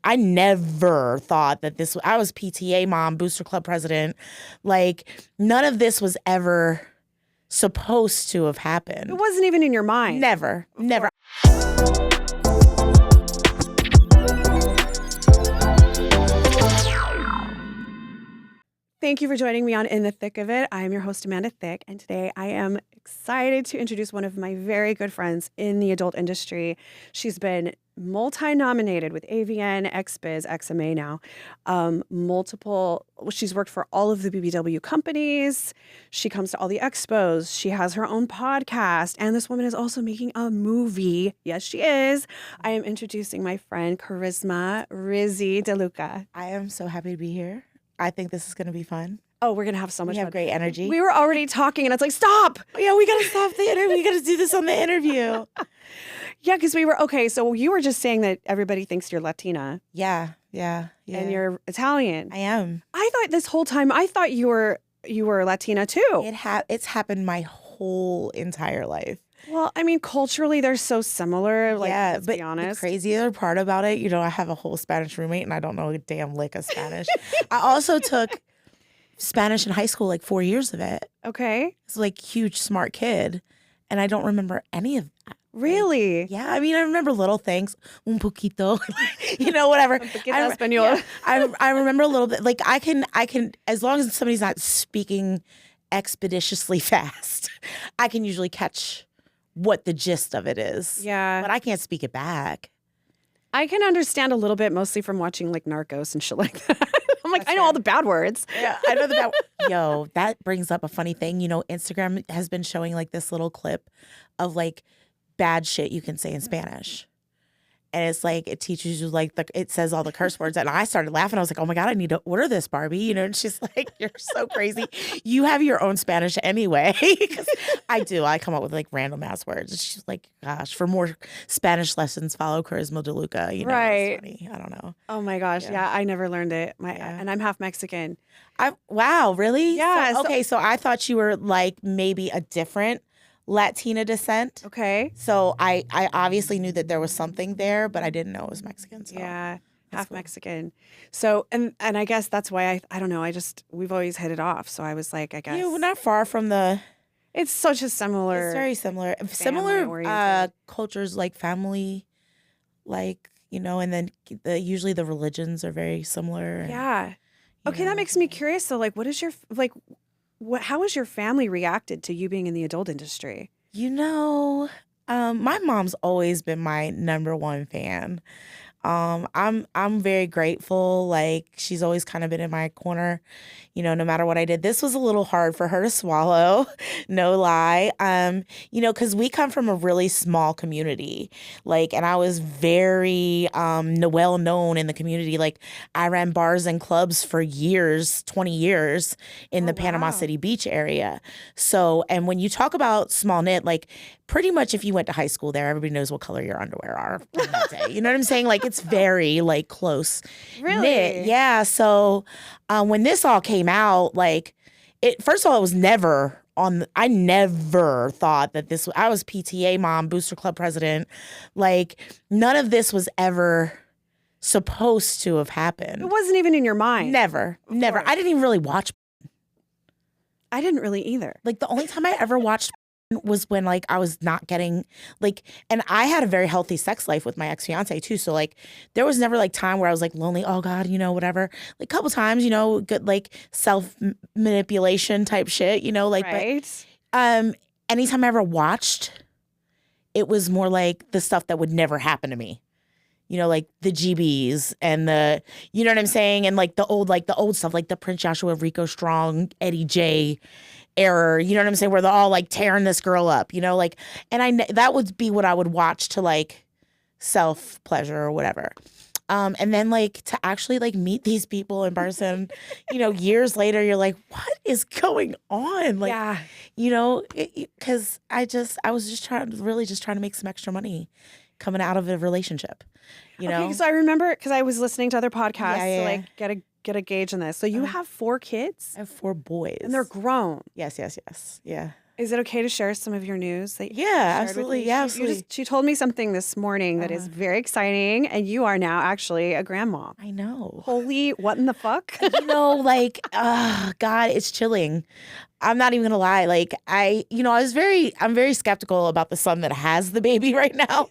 I never thought that I was PTA mom, booster club president. Like, none of this was ever supposed to have happened. It wasn't even in your mind. Never. Thank you for joining me on In the Thick of It. I am your host, Amanda Thickk, and today I am excited to introduce one of my very good friends in the adult industry. She's been multi-nominated with AVN, XBiz, XMA now. She's worked for all of the BBW companies. She comes to all the expos. She has her own podcast, and this woman is also making a movie. Yes, she is. I am introducing my friend, Carissma Rizzi DeLuca. I am so happy to be here. I think this is going to be fun. Oh, we're going to have so much fun. We have great energy. We were already talking, and it's like, stop. Yeah, we got to stop the interview. We got to do this on the interview. Yeah, because so you were just saying that everybody thinks you're Latina. Yeah. And you're Italian. I am. I thought this whole time, you were Latina too. It's happened my whole entire life. Well, I mean, culturally, they're so similar. Let's be honest. The crazier part about it, I have a whole Spanish roommate and I don't know a damn lick of Spanish. I also took Spanish in high school, like 4 years of it. Okay. It's like huge, smart kid. And I don't remember any of that. Really? Like, yeah. I mean, I remember little things. Un poquito. Whatever. I remember a little bit. Like I can, as long as somebody's not speaking expeditiously fast, I can usually catch what the gist of it is. Yeah. But I can't speak it back. I can understand a little bit, mostly from watching like Narcos and shit like that. I'm like, I know all the bad words. Yeah, I know the bad Yo, that brings up a funny thing. Instagram has been showing like this little clip of like bad shit you can say in Spanish. And it's like, it teaches you like, it says all the curse words. And I started laughing. I was like, oh my God, I need to order this, Barbie. And she's like, you're so crazy. You have your own Spanish anyway. I do. I come up with like random ass words. And she's like, gosh, for more Spanish lessons, follow Carissma DeLuca. Right. It's funny. I don't know. Oh my gosh. Yeah, I never learned it. And I'm half Mexican. Wow, really? Yeah. So I thought you were like maybe a different Latina descent. Okay. So I obviously knew that there was something there, but I didn't know it was Mexican. So yeah. Half cool. Mexican. So, and I guess that's why I don't know. We've always hit it off. So I was like, I guess. Yeah, we're not far from it's such a similar. It's very similar. Similar cultures, like family, like, and then usually the religions are very similar. Yeah. Okay. That makes me curious. So like, how has your family reacted to you being in the adult industry? My mom's always been my number one fan. I'm very grateful. Like, she's always kind of been in my corner, no matter what I did. This was a little hard for her to swallow, no lie. Because we come from a really small community, like, and I was very well known in the community. Like, I ran bars and clubs for years, 20 years in the Panama City Beach area. So, and when you talk about small knit, like, pretty much if you went to high school there, everybody knows what color your underwear are on that day. You know what I'm saying? Like, it's very like close knit. Yeah. So when this all came out, like, first of all, it was never I never thought that I was PTA mom, booster club president. Like, none of this was ever supposed to have happened. It wasn't even in your mind. Never. I didn't even really watch. I didn't really either. Like, the only time I ever watched was when like I was not getting like, and I had a very healthy sex life with my ex-fiance too. So like there was never like time where I was like lonely, oh God, whatever. Like a couple times, good like self manipulation type shit, like, right. But anytime I ever watched, it was more like the stuff that would never happen to me. Like the GBs and the, you know what I'm saying? And like the old stuff, like the Prince Joshua, Rico Strong, Eddie J error, you know what I'm saying? Where they're all like tearing this girl up, like, and that would be what I would watch to like self pleasure or whatever. And then like to actually like meet these people in person, years later, you're like, what is going on? Like, yeah. Cause I was just trying to make some extra money coming out of a relationship, Okay, so I remember, cause I was listening to other podcasts to like get a gauge on this. So you have 4 kids? I have 4 boys. And they're grown. Yes. Yeah. Is it okay to share some of your news that you Yeah, shared with absolutely. me? Yeah, She, absolutely. she told me something this morning that is very exciting, and you are now actually a grandma. I know. Holy, what in the fuck? Like, God, it's chilling. I'm not even gonna lie. Like, I'm very skeptical about the son that has the baby right now.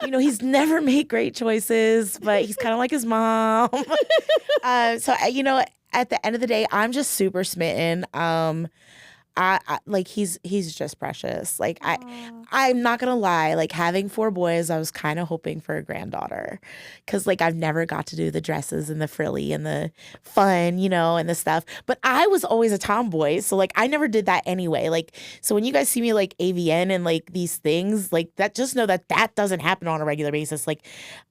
He's never made great choices, but he's kind of like his mom. At the end of the day, I'm just super smitten. Like he's just precious. Like I'm not gonna lie, like having 4 boys, I was kind of hoping for a granddaughter, because like I've never got to do the dresses and the frilly and the fun, and the stuff. But I was always a tomboy, so like I never did that anyway. Like, so when you guys see me like AVN and like these things like that, just know that that doesn't happen on a regular basis. Like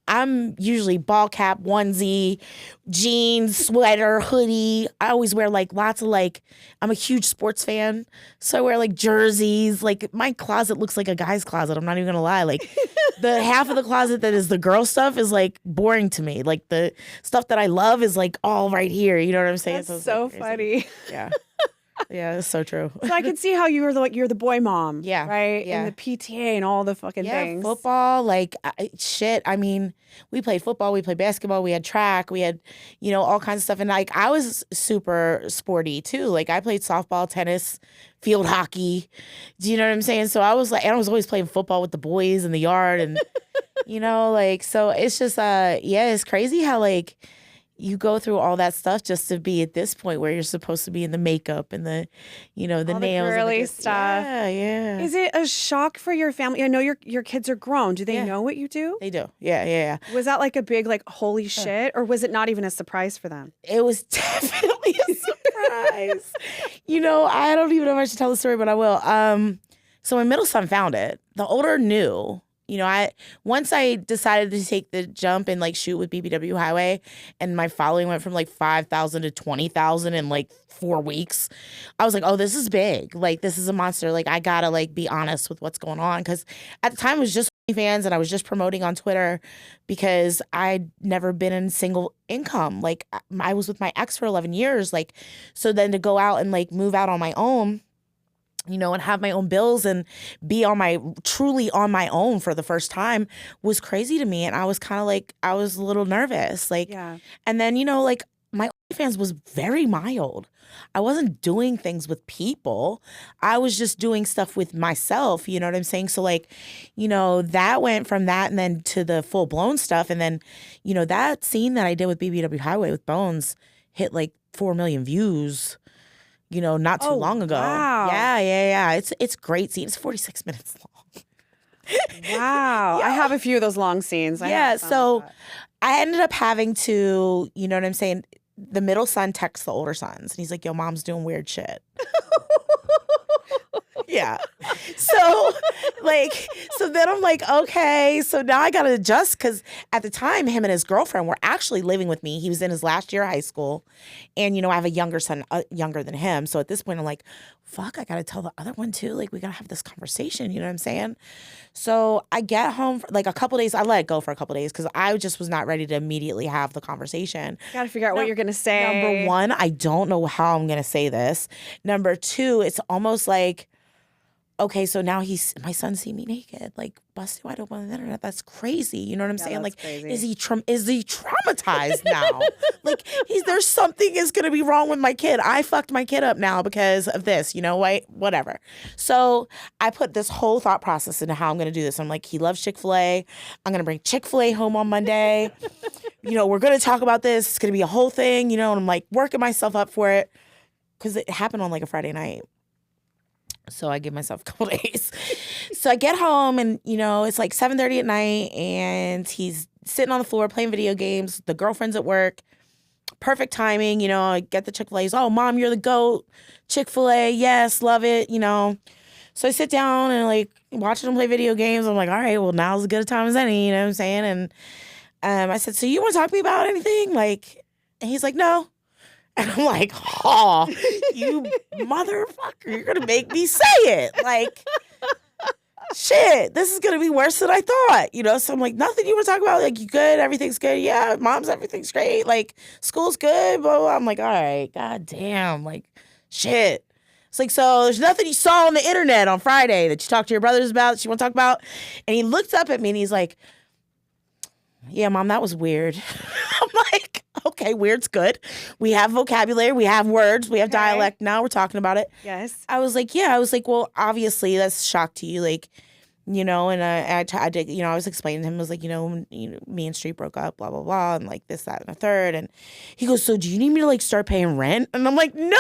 I'm usually ball cap, onesie, jeans, sweater, hoodie. I always wear like lots of like, I'm a huge sports fan. So I wear like jerseys. Like my closet looks like a guy's closet. I'm not even gonna lie. Like the half of the closet that is the girl stuff is like boring to me. Like the stuff that I love is like all right here. You know what I'm saying? That's so it's like funny. Yeah. Yeah, it's so true. So I can see how you're the boy mom. Yeah, Right? yeah. And the PTA and all the fucking things. Football, like shit. I mean, we played football, we played basketball, we had track, we had, all kinds of stuff. And like I was super sporty too. Like I played softball, tennis, field hockey. Do you know what I'm saying? So I was like, and I was always playing football with the boys in the yard, and like, so it's just it's crazy how like you go through all that stuff just to be at this point where you're supposed to be in the makeup and the, the all nails, the girly and stuff. Yeah. Is it a shock for your family? I know your kids are grown. Do they Yeah. know what you do? They do. Yeah. Was that like a big like holy shit, or was it not even a surprise for them? It was definitely a surprise. I don't even know if I should tell the story, but I will. So my middle son found it. The older knew. Once I decided to take the jump and like shoot with BBW Highway, and my following went from like 5,000 to 20,000 in like 4 weeks, I was like, oh, this is big. Like this is a monster. Like I gotta like be honest with what's going on, because at the time it was just fans and I was just promoting on Twitter because I'd never been in single income. Like I was with my ex for 11 years. Like, so then to go out and like move out on my own, and have my own bills and be truly on my own for the first time was crazy to me. And I was kind of like, I was a little nervous. Like, Yeah. And then, like my OnlyFans was very mild. I wasn't doing things with people. I was just doing stuff with myself. You know what I'm saying? So like, that went from that and then to the full blown stuff. And then, that scene that I did with BBW Highway with Bones hit like 4 million views. Not too long ago. Wow. Yeah. It's great scene. It's 46 minutes long. Wow. Yeah. I have a few of those long scenes. So I ended up having to, you know what I'm saying? The middle son texts the older sons, and he's like, yo, mom's doing weird shit. Yeah. So then I'm like, okay. So now I got to adjust, because at the time, him and his girlfriend were actually living with me. He was in his last year of high school. And, I have a younger son, younger than him. So at this point, I'm like, fuck, I got to tell the other one too. Like, we got to have this conversation. You know what I'm saying? So I get home for like a couple days. I let it go for a couple days because I just was not ready to immediately have the conversation. Got to figure out what you're going to say. Number one, I don't know how I'm going to say this. Number two, it's almost like, okay, so now my son see me naked, like busted wide open on the internet. That's crazy. You know what I'm saying? Like, crazy. is he traumatized now? Like, there's something is gonna be wrong with my kid. I fucked my kid up now because of this. Whatever. So I put this whole thought process into how I'm gonna do this. I'm like, he loves Chick-fil-A. I'm gonna bring Chick-fil-A home on Monday. We're gonna talk about this. It's gonna be a whole thing. And I'm like working myself up for it, because it happened on like a Friday night. So I give myself a couple days. So I get home and, it's like 7:30 at night and he's sitting on the floor playing video games. The girlfriend's at work. Perfect timing. I get the Chick-fil-A. He's, oh, mom, you're the GOAT. Chick-fil-A. Yes, love it. So I sit down and like watching him play video games. I'm like, all right, well, now's as good a time as any. You know what I'm saying? And I said, so you want to talk to me about anything? Like, and he's like, no. And I'm like, oh, you motherfucker, you're going to make me say it. Like, shit, this is going to be worse than I thought. So I'm like, nothing you want to talk about? Like, you good? Everything's good? Yeah, everything's great. Like, school's good? Blah, blah. I'm like, all right, god damn. Like, shit. It's like, so there's nothing you saw on the internet on Friday that you talked to your brothers about, that you want to talk about? And he looked up at me and he's like, yeah, Mom, that was weird. I'm like, okay, weird's good. We have vocabulary, we have words, we have dialect. Now we're talking about it. Yes. I was like, well, obviously that's a shock to you. Like, you know, and I did, you know, I was explaining to him, I was like, you know, me and Street broke up, blah, blah, blah, and like this, that, and the third. And he goes, so do you need me to like start paying rent? And I'm like, no.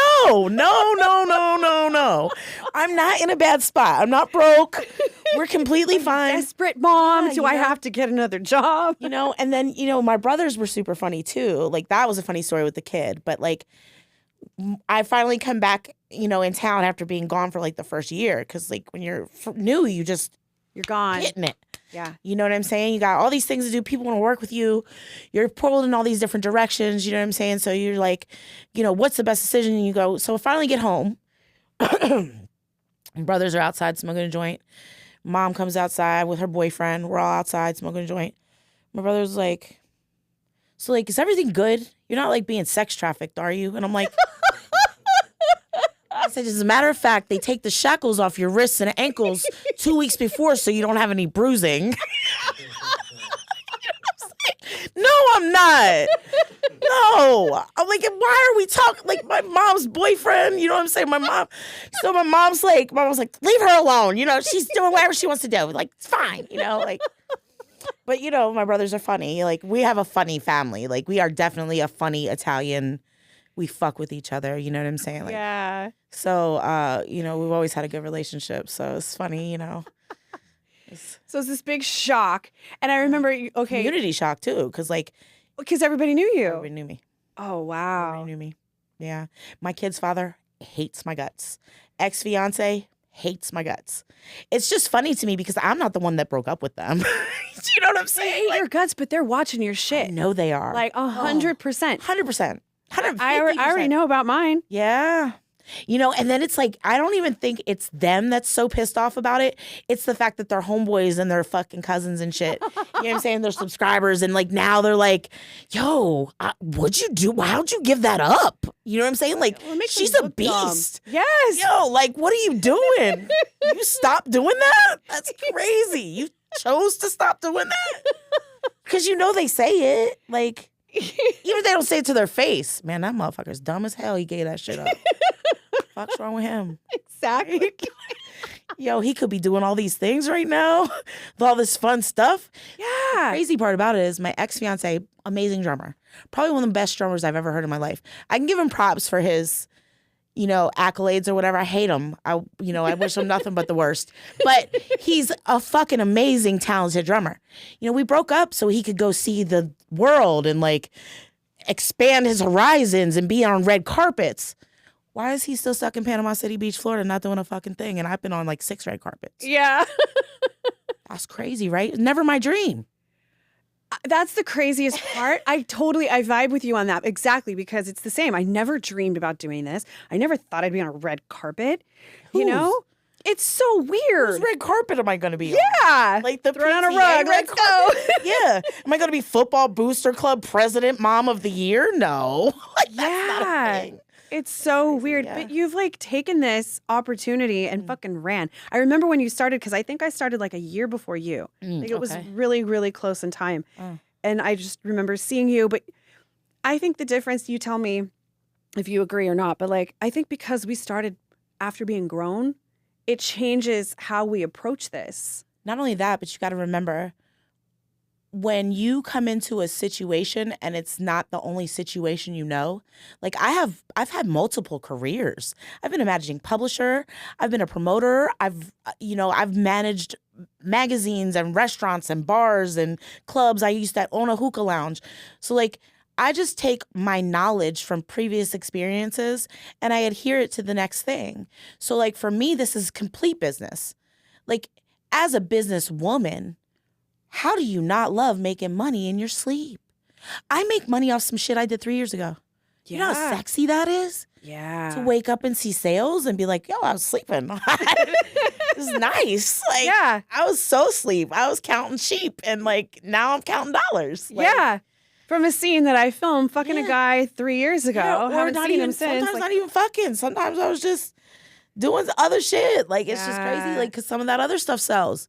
I'm not in a bad spot. I'm not broke. We're completely fine. Desperate mom. Yeah, Do I have to get another job? You know, and then, you know, my brothers were super funny too. Like that was a funny story with the kid. But like, I finally come back, you know, in town after being gone for like the first year. Cause like when you're new, you're gone. Hitting it. Yeah. You know what I'm saying? You got all these things to do. People want to work with you. You're pulled in all these different directions. You know what I'm saying? So you're like, you know, what's the best decision? And you go, so I finally get home. Brothers are outside smoking a joint. Mom comes outside with her boyfriend. We're all outside smoking a joint. My brother's like, so like, is everything good? You're not like being sex trafficked, are you? And I'm like, I said, as a matter of fact, they take the shackles off your wrists and ankles 2 weeks before so you don't have any bruising. No, I'm not. No. I'm like, why are we talking? Like, my mom's boyfriend, you know what I'm saying? My mom's like, leave her alone. You know, she's doing whatever she wants to do. Like, it's fine, you know, like. But, you know, my brothers are funny. Like, we have a funny family. Like, we are definitely a funny Italian. We fuck with each other, you know what I'm saying? Like, yeah. So, you know, we've always had a good relationship. So it's funny, you know. So it's this big shock. And I remember, Community shock, too, because, like. Because everybody knew you. Everybody knew me. Oh, wow. Everybody knew me. Yeah. My kid's father hates my guts. Ex-fiance hates my guts. It's just funny to me because I'm not the one that broke up with them. Do you know what I'm saying? They hate your guts, but they're watching your shit. I know they are. Like 100%. 100%. I already know about mine. Yeah. You know, and then it's like, I don't even think it's them that's so pissed off about it. It's the fact that they're homeboys and they're fucking cousins and shit. You know what I'm saying? They're subscribers. And like now they're like, yo, what'd you do? How'd you give that up? You know what I'm saying? Like, she's a beast. Dumb. Yes. Yo, like, what are you doing? You stop doing that? That's crazy. You chose to stop doing that? Because you know they say it. Like, even if they don't say it to their face, man, that motherfucker's dumb as hell. He gave that shit up. What's wrong with him? Exactly. Yo, he could be doing all these things right now with all this fun stuff. Yeah. The crazy part about it is my ex-fiance, amazing drummer. Probably one of the best drummers I've ever heard in my life. I can give him props for his, you know, accolades or whatever. I hate him. I wish him nothing but the worst. But he's a fucking amazing, talented drummer. You know, we broke up so he could go see the world and like expand his horizons and be on red carpets. Why is he still stuck in Panama City Beach, Florida, not doing a fucking thing? And I've been on like 6 red carpets. Yeah. That's crazy, right? Never my dream. That's the craziest part. I vibe with you on that. Exactly, because it's the same. I never dreamed about doing this. I never thought I'd be on a red carpet. You know? It's so weird. Whose red carpet am I going to be on? Yeah. Like the throw on a PTA rug. red Let's carpet? go. Yeah. Am I going to be football booster club president, mom of the year? No. Like, that's not a thing. It's so weird, yeah. but you've like taken this opportunity and fucking ran. I remember when you started, because I think I started like a year before you. Like it was really, really close in time. And I just remember seeing you, but I think the difference, you tell me if you agree or not, but like, I think because we started after being grown, it changes how we approach this. Not only that, but you got to remember when you come into a situation and it's not the only situation you know, like I've had multiple careers. I've been a managing publisher. I've been a promoter. I've managed magazines and restaurants and bars and clubs. I used to own a hookah lounge. So like, I just take my knowledge from previous experiences and I adhere it to the next thing. So like for me, this is complete business. Like as a businesswoman, how do you not love making money in your sleep? I make money off some shit I did 3 years ago. You know how sexy that is? Yeah. To wake up and see sales and be like, yo, I was sleeping. This is nice. Like, yeah. I was so asleep. I was counting sheep and like now I'm counting dollars. Like, yeah. From a scene that I filmed fucking a guy 3 years ago. Yeah, or haven't not seen even, him since. sometimes not even fucking. Sometimes I was just doing other shit. Like, it's just crazy. Yeah. Like, because some of that other stuff sells.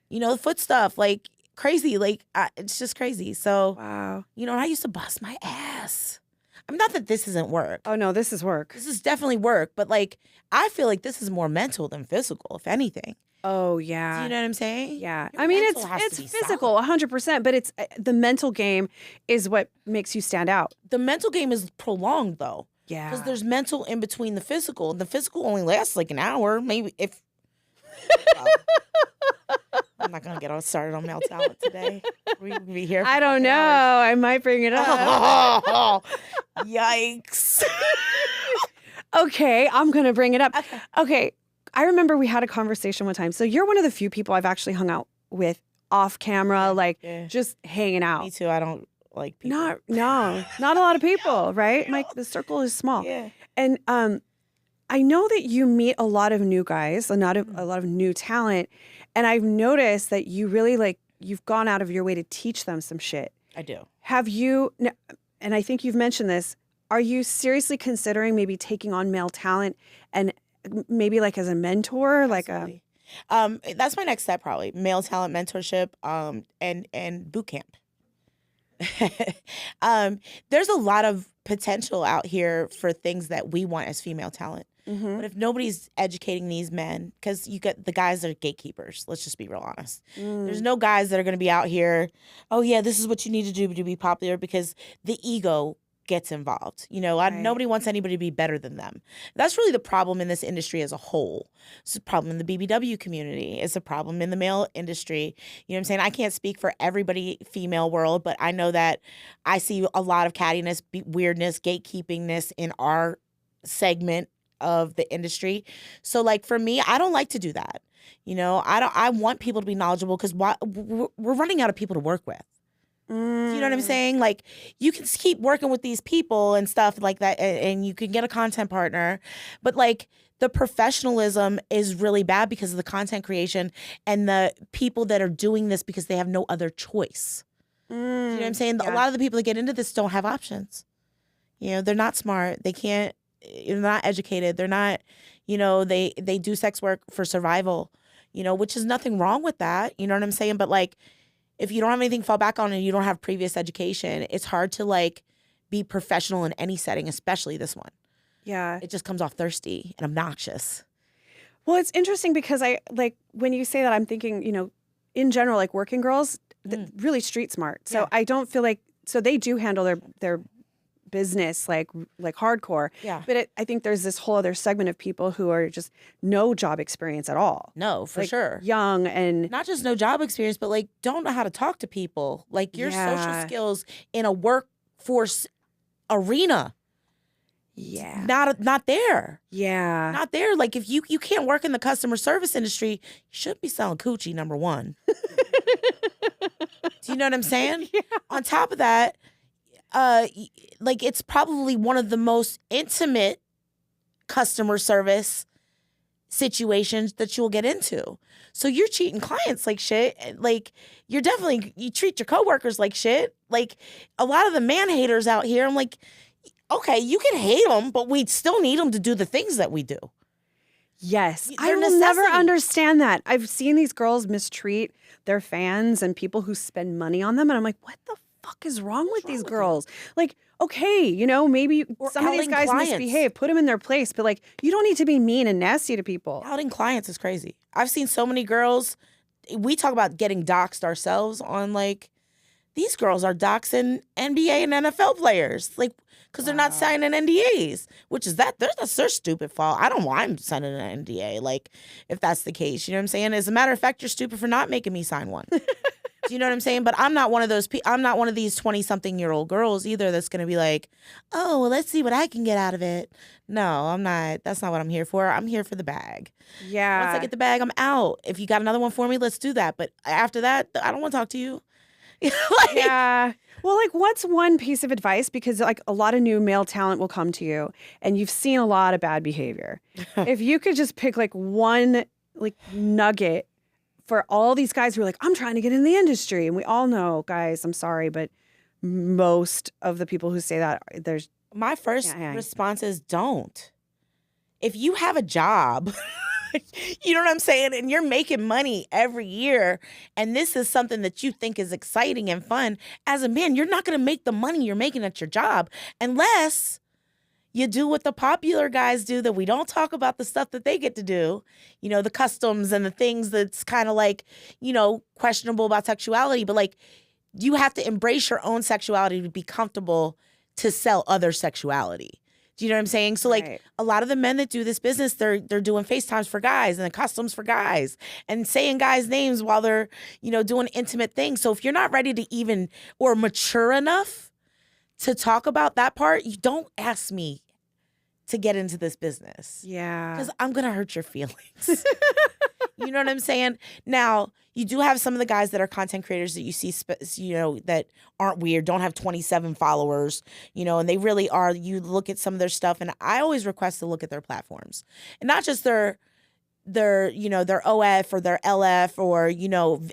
You know, the foot stuff, like, crazy. Like, it's just crazy. So, Wow. you know, I used to bust my ass. I mean, not that this isn't work. Oh, no, this is work. This is definitely work. But, like, I feel like this is more mental than physical, if anything. Oh, Do yeah. you know what I'm saying? Yeah. Your I mean, mental has it's to be physical, solid. 100%, but it's the mental game is what makes you stand out. The mental game is prolonged, though. Yeah. Because there's mental in between the physical. The physical only lasts like an hour, maybe if. Well, I'm not gonna get all started on male talent today. We can be here. For I don't know. hours. I might bring it up. Oh, yikes! Okay, I'm going to bring it up. Okay, I remember we had a conversation one time. So you're one of the few people I've actually hung out with off camera, like just hanging out. Me too. I don't like people. Not a lot of people, right? Like the circle is small. Yeah. And I know that you meet a lot of new guys, a lot of new talent, and I've noticed that you really you've gone out of your way to teach them some shit. I do. Have you? And I think you've mentioned this. Are you seriously considering maybe taking on male talent and maybe like as a mentor, Absolutely. That's my next step, probably male talent mentorship, and boot camp. There's a lot of potential out here for things that we want as female talent. Mm-hmm. But if nobody's educating these men, because you get the guys that are gatekeepers, let's just be real honest. There's no guys that are going to be out here, oh yeah, this is what you need to do to be popular, because the ego gets involved. You know, Right. nobody wants anybody to be better than them. That's really the problem in this industry as a whole. It's a problem in the BBW community. It's a problem in the male industry. You know what I'm saying? I can't speak for everybody female world, but I know that I see a lot of cattiness, weirdness, gatekeepingness in our segment of the industry. So like for me, I don't like to do that. You know, I want people to be knowledgeable, because we're running out of people to work with. Do you know what I'm saying? Like, you can keep working with these people and stuff like that, and you can get a content partner, but like the professionalism is really bad because of the content creation and the people that are doing this because they have no other choice. Do you know what I'm saying? Yeah. A lot of the people that get into this don't have options. You know, they're not smart. They can't. They're not educated. They're not. You know, they do sex work for survival. You know, which is nothing wrong with that. You know what I'm saying? But like, if you don't have anything to fall back on and you don't have previous education, it's hard to like be professional in any setting, especially this one. Yeah. It just comes off thirsty and obnoxious. Well, it's interesting because I like when you say that, I'm thinking, you know, in general, like working girls, really street smart. So Yeah. I don't feel like, so they do handle their business like hardcore. Yeah. But I think there's this whole other segment of people who are just no job experience at all. No, for Like, sure. Young and Not just no job experience, but like don't know how to talk to people. Like your social Yeah. skills in a workforce arena, yeah. not there. Yeah. Not there. Like if you can't work in the customer service industry, you shouldn't be selling coochie, number one. Do you know what I'm saying? Yeah. On top of that, like it's probably one of the most intimate customer service situations that you'll get into. So you're treating clients like shit. Like you treat your coworkers like shit. Like a lot of the man haters out here, I'm like, okay, you can hate them, but we still need them to do the things that we do. Yes. I They're will never necessity. understand that. I've seen these girls mistreat their fans and people who spend money on them. And I'm like, what the fuck is wrong with these girls? Like, okay, you know, maybe Or some of these outing guys clients. misbehave, put them in their place. But like, you don't need to be mean and nasty to people. Outing clients is crazy. I've seen so many girls. We talk about getting doxxed ourselves on like, these girls are doxing NBA and NFL players, like, because they're not signing NDAs, which is that's their stupid fault. I don't mind signing an NDA, like, if that's the case. You know what I'm saying? As a matter of fact, you're stupid for not making me sign one. Do you know what I'm saying? But I'm not one of those. I'm not one of these 20-something-year-old girls either. That's gonna be like, oh, well, let's see what I can get out of it. No, I'm not. That's not what I'm here for. I'm here for the bag. Yeah. Once I get the bag, I'm out. If you got another one for me, let's do that. But after that, I don't want to talk to you. Like, Yeah. Well, like, what's one piece of advice? Because like a lot of new male talent will come to you and you've seen a lot of bad behavior. If you could just pick like one like nugget for all these guys who are like, I'm trying to get in the industry. And we all know, guys, I'm sorry, but most of the people who say that, there's my first Yeah. response is don't. if you have a job, you know what I'm saying? And you're making money every year, and this is something that you think is exciting and fun, as a man, you're not going to make the money you're making at your job unless you do what the popular guys do that we don't talk about the stuff that they get to do, the customs and the things that's kind of like, questionable about sexuality. But like, you have to embrace your own sexuality to be comfortable to sell other sexuality. Do you know what I'm saying? So like a lot of the men that do this business, they're doing FaceTimes for guys and the customs for guys and saying guys' names while they're, doing intimate things. So if you're not ready to even or mature enough to talk about that part, you don't ask me to get into this business. Yeah. Because I'm going to hurt your feelings. You know what I'm saying? Now, you do have some of the guys that are content creators that you see, that aren't weird, don't have 27 followers, and they really are. You look at some of their stuff, and I always request to look at their platforms. And not just their OF or their LF or,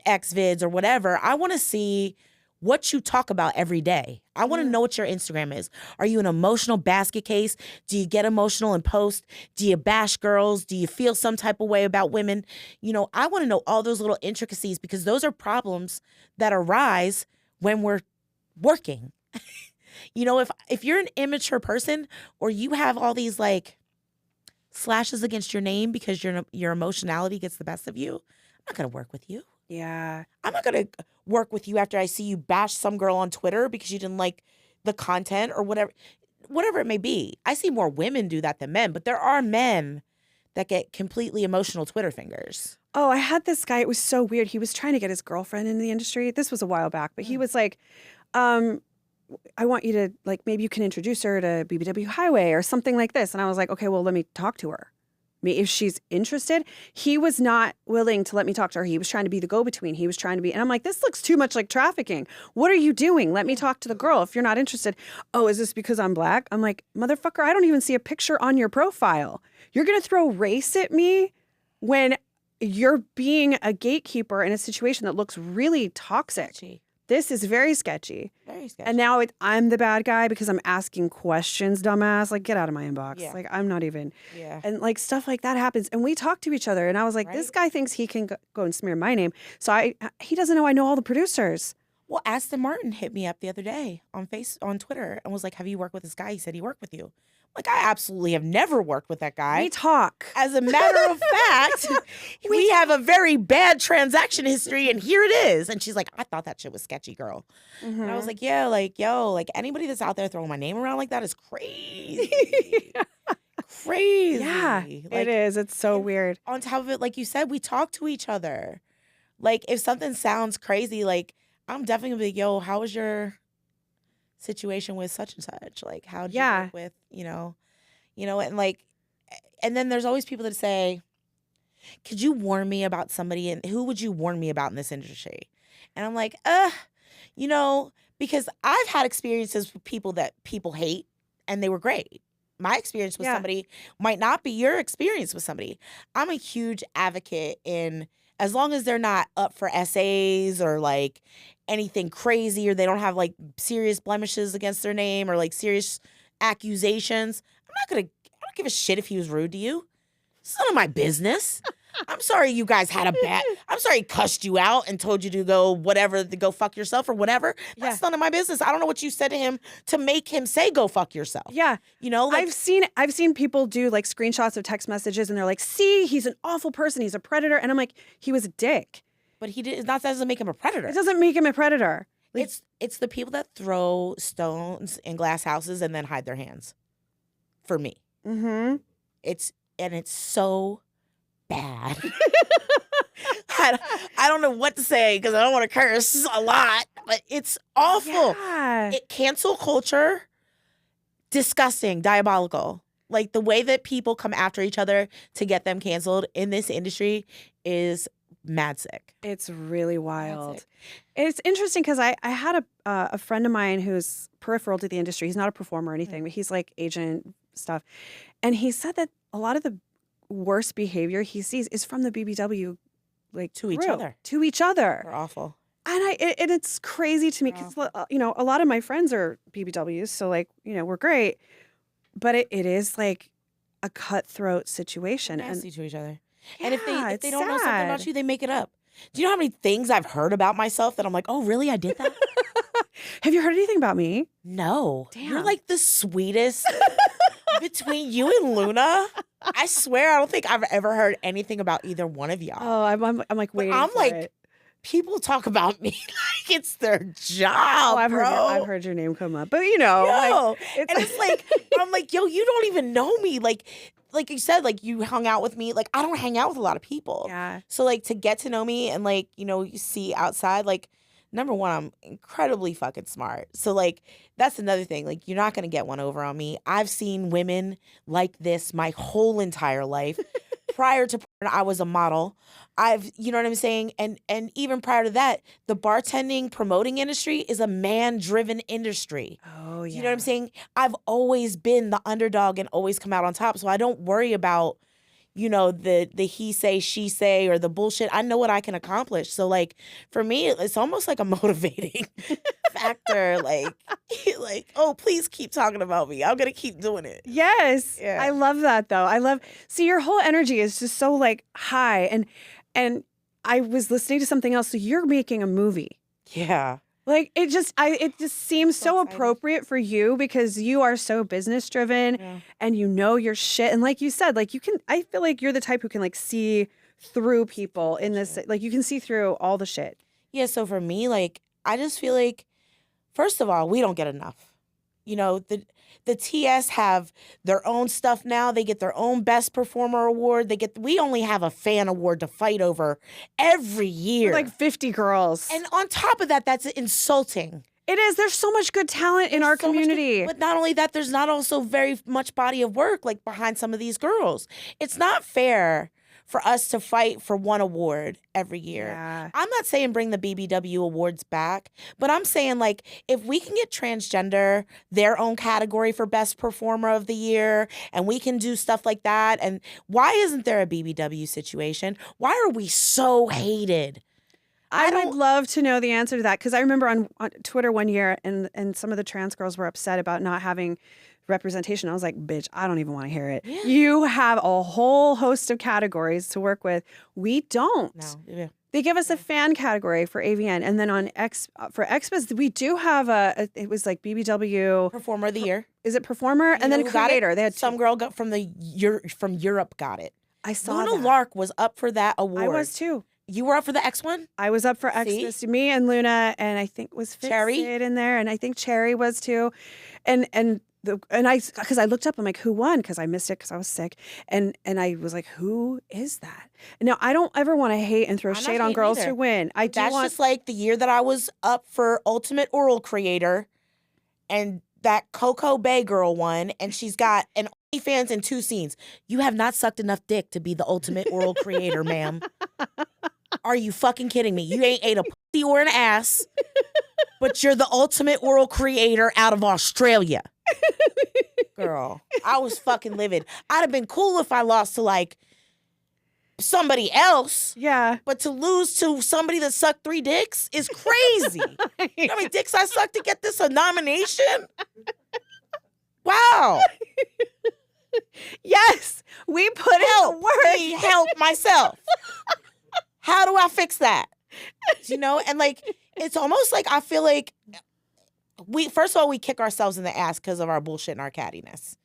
X vids or whatever. I want to see what you talk about every day. I want to know what your Instagram is. Are you an emotional basket case? Do you get emotional in post? Do you bash girls? Do you feel some type of way about women? I want to know all those little intricacies because those are problems that arise when we're working. If you're an immature person or you have all these like slashes against your name because your emotionality gets the best of you, I'm not going to work with you. Yeah. I'm not going to work with you after I see you bash some girl on Twitter because you didn't like the content or whatever it may be. I see more women do that than men, but there are men that get completely emotional Twitter fingers. Oh, I had this guy. It was so weird. He was trying to get his girlfriend in the industry. This was a while back, but he was like, I want you to, like, maybe you can introduce her to BBW Highway or something like this. And I was like, okay, well, let me talk to her. If she's interested. He was not willing to let me talk to her. He was trying to be the go-between. He was trying to be, and I'm like, this looks too much like trafficking. What are you doing? Let me talk to the girl if you're not interested. Oh, is this because I'm black? I'm like, motherfucker, I don't even see a picture on your profile. You're going to throw race at me when you're being a gatekeeper in a situation that looks really toxic. Sketchy. This is very sketchy. Very sketchy. And now I'm the bad guy because I'm asking questions, dumbass. Like, get out of my inbox. Yeah. Like, I'm not even. Yeah. And like stuff like that happens. And we talk to each other. And I was like, this guy thinks he can go and smear my name. So he doesn't know I know all the producers. Well, Aston Martin hit me up the other day on Twitter and was like, have you worked with this guy? He said he worked with you. Like, I absolutely have never worked with that guy. We talk. As a matter of fact, we have a very bad transaction history, and here it is. And she's like, I thought that shit was sketchy, girl. Mm-hmm. And I was like, yeah, like, yo, like, anybody that's out there throwing my name around like that is crazy. Crazy. Yeah, like, it is. It's so weird. On top of it, like you said, we talk to each other. Like, if something sounds crazy, like, I'm definitely gonna be like, yo, how was your situation with such and such? Like, how did you work with, and like, and then there's always people that say, could you warn me about somebody, and who would you warn me about in this industry? And I'm like, because I've had experiences with people that people hate and they were great. My experience with somebody might not be your experience with somebody. I'm a huge advocate in, as long as they're not up for essays or like anything crazy, or they don't have like serious blemishes against their name or like serious accusations, I don't give a shit if he was rude to you. It's none of my business. I'm sorry you guys had I'm sorry he cussed you out and told you to go fuck yourself or whatever. That's none of my business. I don't know what you said to him to make him say go fuck yourself. Yeah. Like, I've seen people do like screenshots of text messages and they're like, see, he's an awful person. He's a predator. And I'm like, he was a dick. But that doesn't make him a predator. It doesn't make him a predator. Like, it's the people that throw stones in glass houses and then hide their hands. For me. Mm-hmm. It's so bad. I don't know what to say because I don't want to curse a lot, but it's awful. Yeah. Cancel culture, disgusting, diabolical. Like, the way that people come after each other to get them canceled in this industry is mad sick. It's really wild. It's interesting because I had a friend of mine who's peripheral to the industry. He's not a performer or anything, but he's like agent stuff. And he said that a lot of the worst behavior he sees is from the BBW, like, to each other. To each other. They're awful. And it's crazy to me because, a lot of my friends are BBWs. So, like, we're great. But it is like a cutthroat situation. Nasty And to each other. yeah, And if they it's don't know something about sad. you, they make it up. Do you know how many things I've heard about myself that I'm like, oh, really? I did that? Have you heard anything about me? No. You're Damn. like the sweetest between you and Luna. I swear I don't think I've ever heard anything about either one of y'all. Oh, I'm like waiting I'm for like, it. people talk about me like it's their job, Oh, I've bro. heard your name come up, but you know, Yo. like, And it's like, I'm like, yo, you don't even know me. Like you said, like you hung out with me. Like I don't hang out with a lot of people. yeah, So like to get to know me and like, you know, you see outside, like number one, I'm incredibly fucking smart. So like that's another thing. Like you're not gonna get one over on me. I've seen women like this my whole entire life. Prior to porn, I was a model. You know what I'm saying? And even prior to that, the bartending promoting industry is a man-driven industry. oh yeah, You know what I'm saying? I've always been the underdog and always come out on top. So I don't worry about, you know, the he say, she say, or the bullshit. I know what I can accomplish. So like for me, it's almost like a motivating factor. Like, oh, please keep talking about me. I'm gonna keep doing it. Yes. Yeah. I love that though. See, your whole energy is just so like high, and I was listening to something else. So you're making a movie. Yeah. Like it just seems So so excited. appropriate for you because you are so business driven Yeah. and you know your shit. And like you said, like I feel like you're the type who can like see through people in this, like you can see through all the shit. Yeah, so for me, like, I just feel like, first of all, we don't get enough. You know, the TS have their own stuff now. They get their own Best Performer award. We only have a fan award to fight over every year. We're like 50 girls. And on top of that, that's insulting. It is. There's so much good talent in our So much community. but not only that, there's not also very much body of work like behind some of these girls. It's not fair for us to fight for one award every year. Yeah. I'm not saying bring the BBW awards back, but I'm saying like if we can get transgender their own category for best performer of the year and we can do stuff like that. And why isn't there a BBW situation? Why are we so hated? I would love to know the answer to that because I remember on Twitter one year and some of the trans girls were upset about not having representation. I was like, bitch, I don't even want to hear it. Yeah. You have a whole host of categories to work with. We don't. No. Yeah. They give us a fan category for AVN, and then on for Expos, we do have it was like BBW Performer of the year. Is it performer You and know then who got it? creator? They had Some two. girl got from Europe got it. I saw Luna that. Lark was up for that award. I was too. You were up for the X one? I was up for See? Expos. Me and Luna, and I think was Cherry? Fixit in there, and I think Cherry was too, and I because I looked up, I'm like, who won? Because I missed it because I was sick, and I was like, who is that? Now I don't ever want to hate and throw I'm not shade on hating girls either. who win. I do That's want. just like the year that I was up for Ultimate Oral Creator, and that Coco Bay girl won, and she's got an OnlyFans and 2 scenes. You have not sucked enough dick to be the Ultimate Oral Creator, ma'am. Are you fucking kidding me? You ain't ate a pussy or an ass, but you're the Ultimate Oral Creator out of Australia. Girl, I was fucking livid. I'd have been cool if I lost to like somebody else, Yeah. but to lose to somebody that sucked 3 dicks is crazy. You know how many dicks I sucked to get this a nomination? Wow. Yes, we put in the Help work. me help myself. How do I fix that? You know, and like it's almost like I feel like first of all, we kick ourselves in the ass because of our bullshit and our cattiness.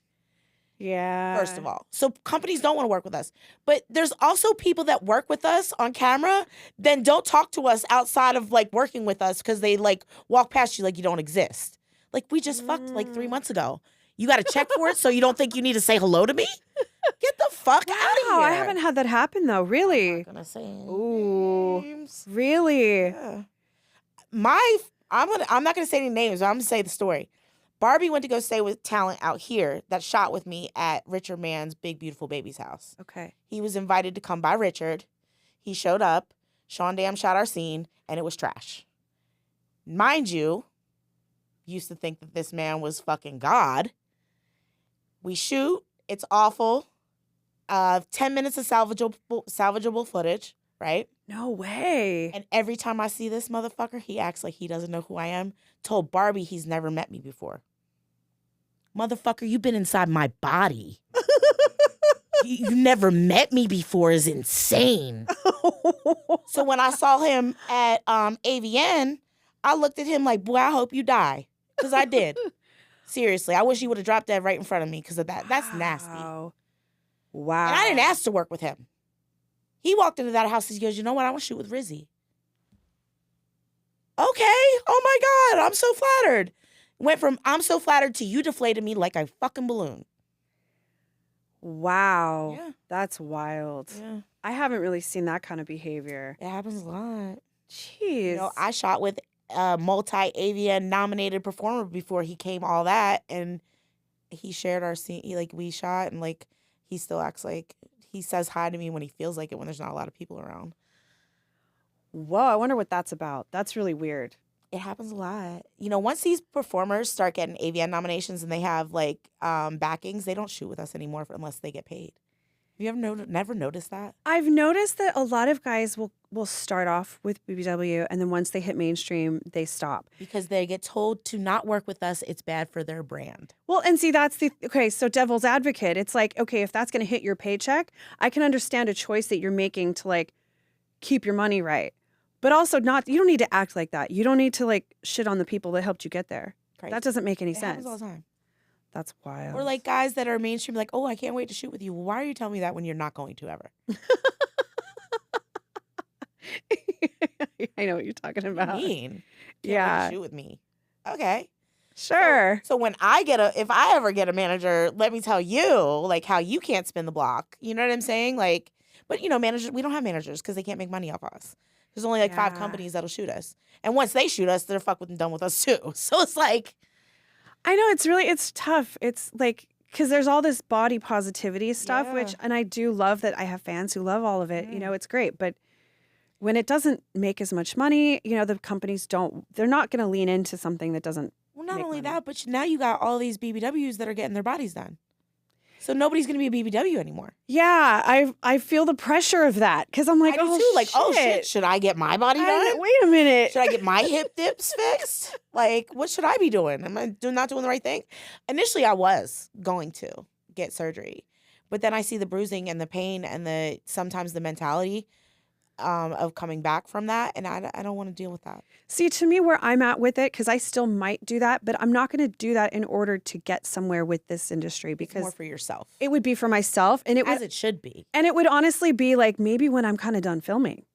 Yeah. First of all. So companies don't want to work with us. But there's also people that work with us on camera, then don't talk to us outside of like working with us because they like walk past you like you don't exist. Like we just fucked like 3 months ago. You got to check for it so you don't think you need to say hello to me? Get the fuck out of Wow, here. I haven't had that happen though. Really? I'm gonna say any Ooh. names. Really? Yeah. I'm not gonna say any names, but I'm gonna say the story. Barbie went to go stay with talent out here that shot with me at Richard Mann's Big Beautiful Baby's house. Okay. He was invited to come by Richard. He showed up. Sean Dam shot our scene, and it was trash. Mind you, used to think that this man was fucking God. We shoot. It's awful. 10 minutes of salvageable footage, right? No way. And every time I see this motherfucker, he acts like he doesn't know who I am. Told Barbie he's never met me before. Motherfucker, you've been inside my body. You never met me before is insane. So when I saw him at AVN, I looked at him like, boy, I hope you die. Because I did. Seriously, I wish he would have dropped dead right in front of me because of that. That's nasty. Wow. And I didn't ask to work with him. He walked into that house and he goes, you know what? I want to shoot with Rizzi. Okay. Oh my God. I'm so flattered. Went from I'm so flattered to you deflated me like a fucking balloon. Wow. Yeah. That's wild. Yeah. I haven't really seen that kind of behavior. It happens a lot. Jeez. You know, I shot with a multi-AVN nominated performer before he came all that, and he shared our scene. We shot, and like he still acts like he says hi to me when he feels like it when there's not a lot of people around. Whoa, I wonder what that's about. That's really weird. It happens a lot. You know, once these performers start getting AVN nominations and they have backings, they don't shoot with us anymore unless they get paid. Have you ever never noticed that? I've noticed that a lot of guys will start off with BBW, and then once they hit mainstream, they stop. Because they get told to not work with us, it's bad for their brand. Well, and see, so devil's advocate. It's like, okay, if that's going to hit your paycheck, I can understand a choice that you're making to keep your money right. But also you don't need to act like that. You don't need to shit on the people that helped you get there. Crazy. That doesn't make any sense. Happens all the time. That's wild. Or guys that are mainstream, oh, I can't wait to shoot with you. Well, why are you telling me that when you're not going to ever? I know what you're talking about. What do you mean? Can't Yeah. wait to shoot with me. Okay. Sure. So when if I ever get a manager, let me tell you, how you can't spin the block. You know what I'm saying? But managers, we don't have managers because they can't make money off us. There's only 5 companies that'll shoot us. And once they shoot us, they're done with us too. So it's I know it's tough. It's because there's all this body positivity stuff, and I do love that I have fans who love all of it. Yeah. It's great. But when it doesn't make as much money, the companies they're not going to lean into something that doesn't. Well, not make only money. that, but now you got all these BBWs that are getting their bodies done. So nobody's going to be a BBW anymore. Yeah, I feel the pressure of that because I'm like, I do too. Oh shit, should I get my body done? Wait a minute. Should I get my hip dips fixed? What should I be doing? Am I not doing the right thing? Initially, I was going to get surgery, but then I see the bruising and the pain and sometimes the mentality of coming back from that, and I don't want to deal with that. See, to me, where I'm at with it, because I still might do that, but I'm not going to do that in order to get somewhere with this industry because It's more for yourself. It would be for myself, and it should be. And it would honestly be maybe when I'm kind of done filming,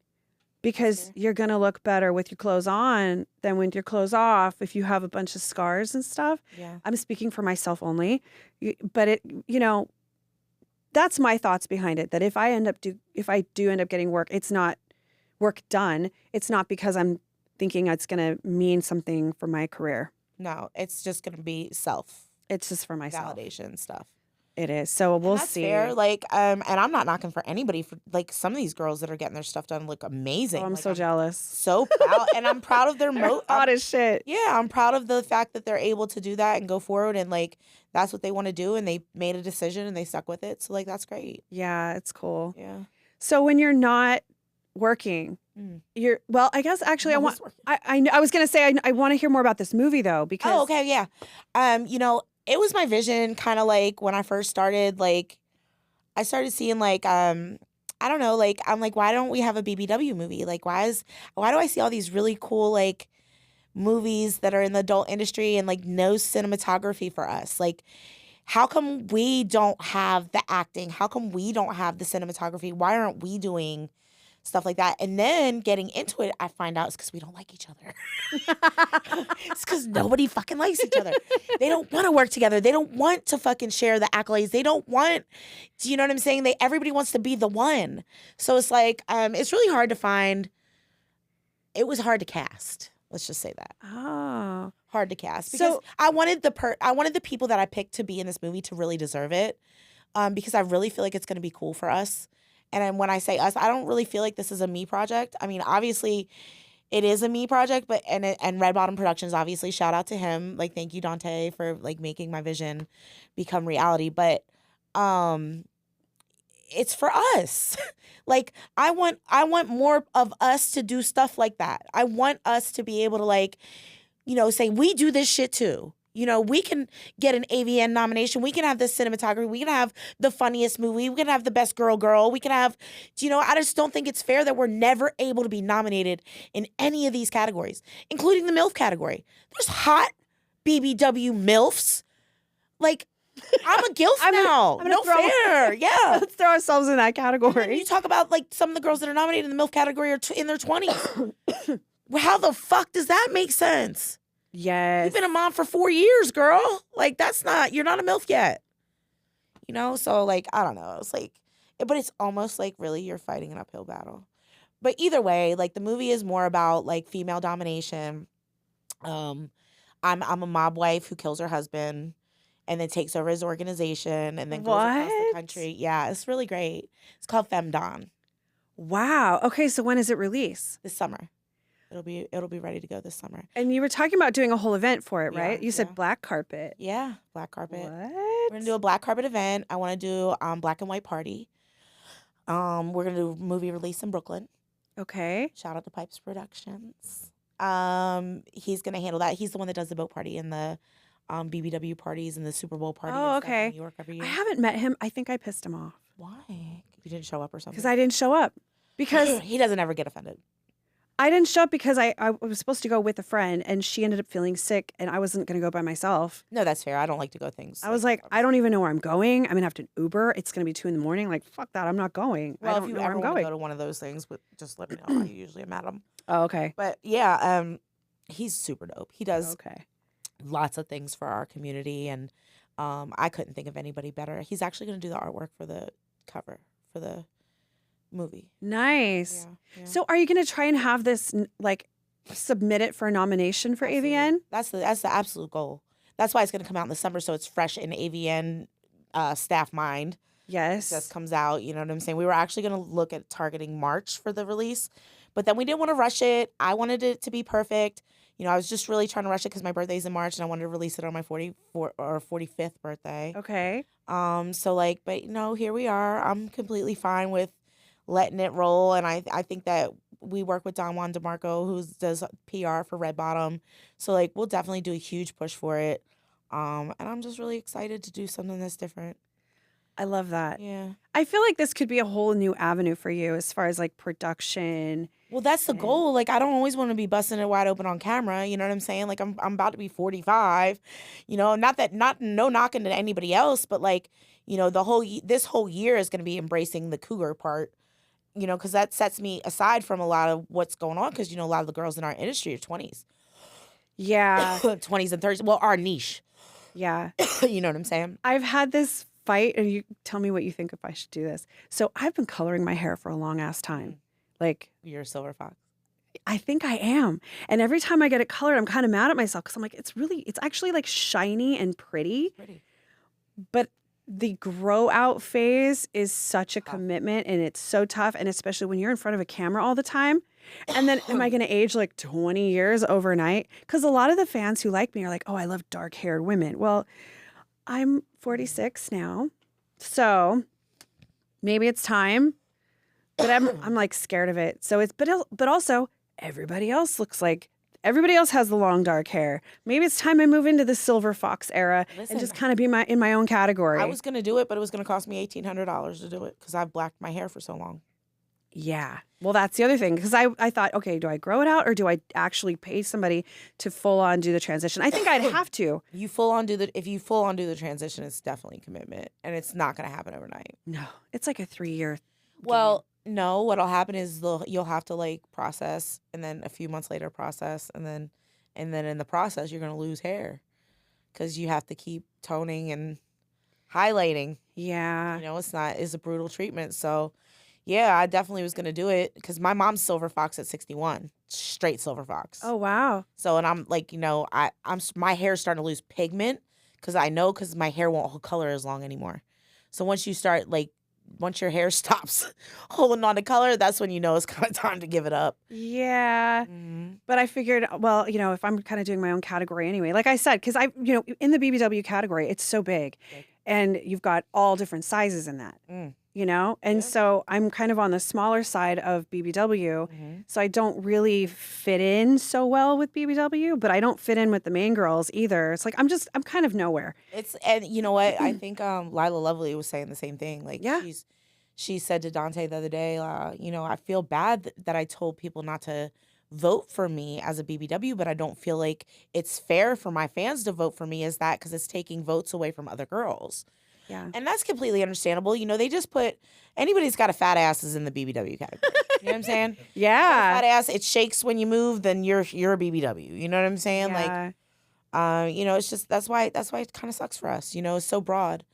because you're going to look better with your clothes on than with your clothes off if you have a bunch of scars and stuff. Yeah. I'm speaking for myself only, but that's my thoughts behind it. That if I do end up getting work, it's not work done. It's not because I'm thinking it's going to mean something for my career. No, it's just going to be self. It's just for myself. Validation stuff. It is. So we'll that's see. Fair. And I'm not knocking for anybody for some of these girls that are getting their stuff done look amazing. Oh, I'm so jealous. So proud. And I'm proud of their hot as shit. Yeah, I'm proud of the fact that they're able to do that and go forward and that's what they want to do and they made a decision and they stuck with it. So that's great. Yeah, it's cool. Yeah. So when you're not working, I guess actually I was going to say I want to hear more about this movie though because Oh, okay, yeah. It was my vision kind of when I first started, I started seeing I don't know, I'm why don't we have a BBW movie? Why do I see all these really cool movies that are in the adult industry and no cinematography for us? How come we don't have the acting? How come we don't have the cinematography? Why aren't we doing stuff like that? And then getting into it, I find out it's because we don't like each other. It's because nobody fucking likes each other. They don't want to work together. They don't want to fucking share the accolades. They don't want, do you know what I'm saying? Everybody wants to be the one. So it's it's really hard to find. It was hard to cast. Let's just say that. Oh. Hard to cast. Because I wanted the people that I picked to be in this movie to really deserve it. Because I really feel like it's going to be cool for us. And when I say us, I don't really feel like this is a me project. I mean, obviously, it is a me project, but and Red Bottom Productions, obviously, shout out to him. Thank you, Dante, for making my vision become reality. But it's for us. I want more of us to do stuff like that. I want us to be able to say we do this shit too. We can get an AVN nomination. We can have the cinematography. We can have the funniest movie. We can have the best girl. We can have, I just don't think it's fair that we're never able to be nominated in any of these categories, including the MILF category. There's hot BBW MILFs. Like, I'm a GILF now. No fair. Yeah. Let's throw ourselves in that And category. you talk about like some of the girls that are nominated in the MILF category are in their 20s. How the fuck does that make sense? Yes. You've been a mom for 4 years, girl. Like, you're not a MILF yet. So like, I don't know. It's like, but it's almost like really you're fighting an uphill battle. But either way, like the movie is more about like female domination. I'm a mob wife who kills her husband and then takes over his organization and then goes across the country. Yeah, it's really great. It's called Fem Dom. Wow. Okay, so when is it release? This summer. It'll be ready to go this summer. And you were talking about doing a whole event for it, right? Yeah, You said black carpet. Yeah, black carpet. What? We're gonna do a black carpet event. I want to do black and white party. We're gonna do a movie release in Brooklyn. Okay. Shout out to Pipes Productions. He's gonna handle that. He's the one that does the boat party and the BBW parties and the Super Bowl party. Oh, and stuff okay. in New York every year. I haven't met him. I think I pissed him off. Why? You didn't show up or something? Because I didn't show up. Because he doesn't ever get offended. I didn't show up because I was supposed to go with a friend and she ended up feeling sick and I wasn't going to go by myself. No, that's fair. I don't like to go things. I was like, I don't even know where I'm going. I'm going to have to Uber. It's going to be 2 a.m. Like, fuck that. I'm not going. Well, I if don't you know where ever I'm want to going. go to one of those things, just let me know. I usually am at them. Oh, okay. But yeah, he's super dope. He does Okay. lots of things for our community, and I couldn't think of anybody better. He's actually going to do the artwork for the cover for the movie. Nice. Yeah. So are you going to try and have this, like, submit it for a nomination for Absolutely. AVN? That's the absolute goal. That's why it's going to come out in the summer, so it's fresh in AVN staff mind. Yes. It just comes out, you know what I'm saying? We were actually going to look at targeting March for the release, but then we didn't want to rush it. I wanted it to be perfect. I was just really trying to rush it because my birthday's in March and I wanted to release it on my 44th or 45th birthday. Okay. But here we are. I'm completely fine with letting it roll, and I think that we work with Don Juan DeMarco, who does PR for Red Bottom. So like we'll definitely do a huge push for it. And I'm just really excited to do something that's different. I love that. Yeah. I feel like this could be a whole new avenue for you as far as like production. Well, that's the goal. Like, I don't always want to be busting it wide open on camera. You know what I'm saying? Like, I'm about to be 45. No knocking to anybody else, but like, this whole year is going to be embracing the cougar part. Because that sets me aside from a lot of what's going on. Because a lot of the girls in our industry are 20s. Yeah. 20s and 30s. Well, our niche. Yeah. You know what I'm saying? I've had this fight, and you tell me what you think if I should do this. So I've been coloring my hair for a long ass time. Like, you're a silver fox. I think I am. And every time I get it colored, I'm kind of mad at myself because I'm like, it's actually like shiny and pretty. But the grow out phase is such a commitment and it's so tough. And especially when you're in front of a camera all the time. And then am I going to age like 20 years overnight? Because a lot of the fans who like me are like, oh, I love dark haired women. Well, I'm 46 now. So maybe it's time. But I'm like scared of it. So but also everybody else has the long dark hair. Maybe it's time I move into the silver fox era and just kind of be in my own category. I was going to do it, but it was going to cost me $1,800 to do it because I've blacked my hair for so long. Yeah. Well, that's the other thing because I thought, okay, do I grow it out or do I actually pay somebody to full on do the transition? I think I'd have to. If you full on do the transition, it's definitely commitment and it's not going to happen overnight. No, it's like a 3-year. Well, no, what'll happen is you'll have to like process and then a few months later process and then in the process you're going to lose hair because you have to keep toning and highlighting. Yeah. It's a brutal treatment. So yeah, I definitely was going to do it because my mom's silver fox at 61, straight silver fox. Oh, wow. So, and I'm like, my hair's starting to lose pigment because my hair won't hold color as long anymore. So once your hair stops holding on to color, that's when it's kind of time to give it up. Yeah. Mm-hmm. But I figured, well, if I'm kind of doing my own category anyway, like I said, because in the BBW category, it's so big and you've got all different sizes in that. you know? And so I'm kind of on the smaller side of BBW. So I don't really fit in so well with BBW, but I don't fit in with the main girls either. It's like I'm kind of nowhere. And you know what? I think Lila Lovely was saying the same thing. Like Yeah. she said to Dante the other day, you know, I feel bad that I told people not to vote for me as a BBW, but I don't feel like it's fair for my fans to vote for me as that because it's taking votes away from other girls. Yeah. And that's completely understandable. You know, they just put anybody's got a fat ass is in the BBW category. You know what I'm saying? Yeah. Fat ass, it shakes when you move, then you're a BBW. You know what I'm saying? Yeah. Like, you know, it's just that's why it kind of sucks for us. You know, it's so broad.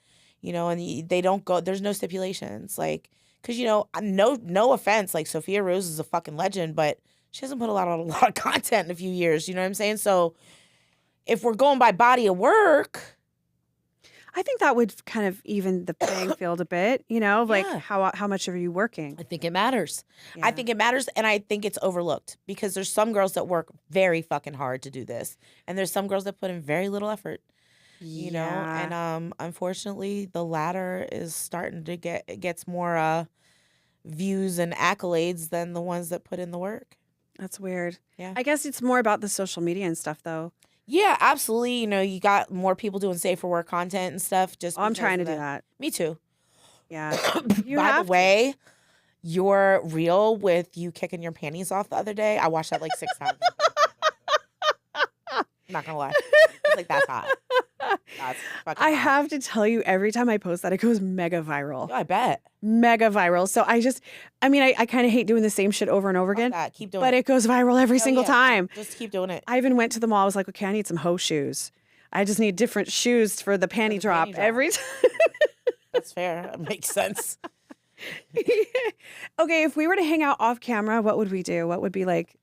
You know, and they don't go. There's no stipulations, like, because you know, no offense, like Sophia Rose is a fucking legend, but she hasn't put a lot of content in a few years. You know what I'm saying? So, if we're going by body of work, I think that would kind of even the playing field a bit, you know, like Yeah. how much are you working? I think it matters. Yeah. I think it matters, and I think it's overlooked because there's some girls that work very fucking hard to do this, and there's some girls that put in very little effort. You know, and unfortunately, the latter is starting to gets more views and accolades than the ones that put in the work. That's weird. Yeah. I guess it's more about the social media and stuff, though. Yeah, absolutely. You know, you got more people doing safer work content and stuff. Just I'm because trying to of do that. Me too. Yeah. You By have the way, your reel with you kicking your panties off the other day, I watched that like 6 times. I'm not gonna lie. It's like that's hot. That's fucking I hot. have to tell you, every time I post that, it goes mega viral. Yeah, I bet. Mega viral. So I mean, I kind of hate doing the same shit over and over Fuck again, that. Keep doing but it goes viral every Hell single yeah. time. Just keep doing it. I even went to the mall. I was like, okay, I need some hoe shoes. I just need different shoes for the panty drop panty drop. every time. That's fair. It makes sense. Okay, if we were to hang out off camera, what would we do? What would be like,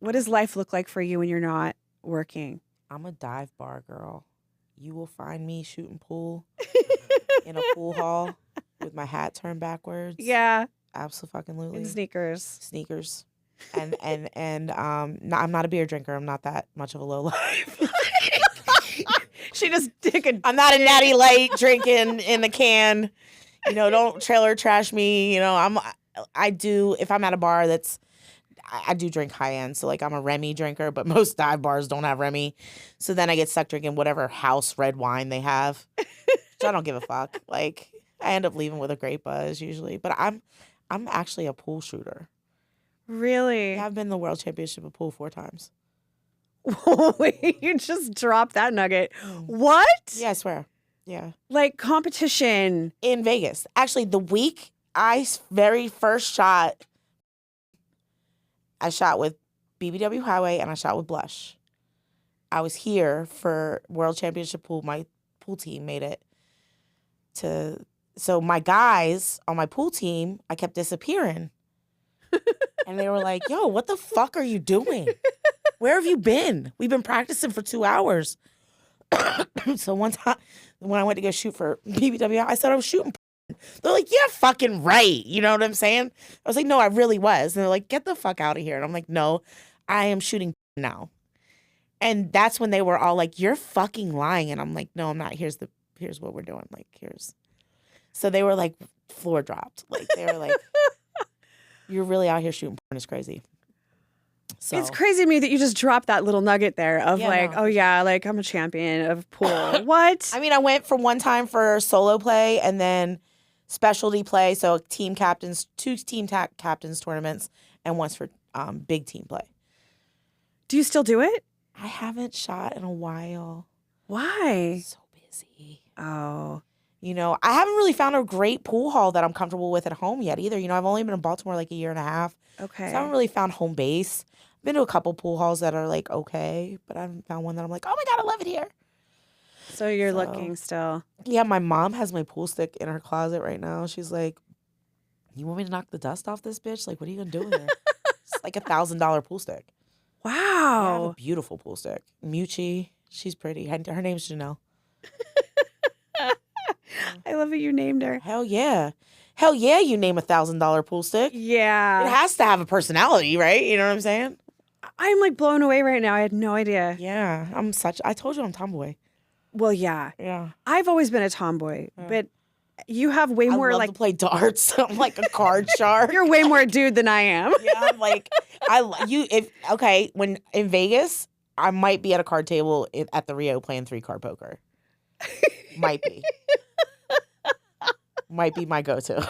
what does life look like for you when you're not working? I'm a dive bar girl. You will find me shooting pool in a pool hall with my hat turned backwards. Yeah, Absolutely. in sneakers. Sneakers. And no, I'm not a beer drinker. I'm not that much of a low life. She just took a. I'm not a natty light drinking in the can. You know, don't trailer trash me. You know, I do, if I'm at a bar I do drink high end. So like I'm a Remy drinker, but most dive bars don't have Remy. So then I get stuck drinking whatever house red wine they have. So I don't give a fuck. Like I end up leaving with a great buzz usually. But I'm actually a pool shooter. Really? I've been in the world championship of pool 4 times. Wait, you just dropped that nugget. What? Yeah, I swear. Yeah. Like competition. In Vegas. Actually, the week very first shot, I shot with BBW Highway and I shot with Blush. I was here for World Championship Pool. My pool team made it so my guys on my pool team, I kept disappearing. And they were like, yo, what the fuck are you doing? Where have you been? We've been practicing for 2 hours. So one time when I went to go shoot for BBW, I said I was shooting. They're like, yeah, fucking right. You know what I'm saying? I was like, no, I really was. And they're like, get the fuck out of here. And I'm like, no, I am shooting now. And that's when they were all like, you're fucking lying. And I'm like, no, I'm not. Here's what we're doing. Like, so they were like, floor dropped. Like, they were like, you're really out here shooting porn. It's crazy. So It's crazy to me that you just dropped that little nugget there of Yeah, like, no. oh yeah, like I'm a champion of pool. What? I mean, I went for one time for solo play and then specialty play. So 2 team captains tournaments and once for big team play. Do you still do it? I haven't shot in a while. Why? So busy. Oh. You know, I haven't really found a great pool hall that I'm comfortable with at home yet either. You know, I've only been in Baltimore like a year and a half. Okay. So I haven't really found home base. I've been to a couple pool halls that are like okay, but I haven't found one that I'm like, oh my God, I love it here. So you're looking still. Yeah, my mom has my pool stick in her closet right now. She's like, you want me to knock the dust off this bitch? Like, what are you gonna do with it? It's like $1,000 pool stick. Yeah, I have a Wow. beautiful pool stick. Mucci, she's pretty. Her name's Janelle. I love that you named her. Hell yeah. Hell yeah, you name $1,000 pool stick. It Yeah. has to have a personality, right? You know what I'm saying? I'm like blown away right now. I had no idea. Yeah, I told you I'm tomboy. Well, yeah. Yeah. I've always been a tomboy, but You have way I more love like to play darts. I'm like a card shark. you're way more dude than I am. Yeah, I'm like when in Vegas, I might be at a card table at the Rio playing 3-card poker. Might be. Might be my go-to.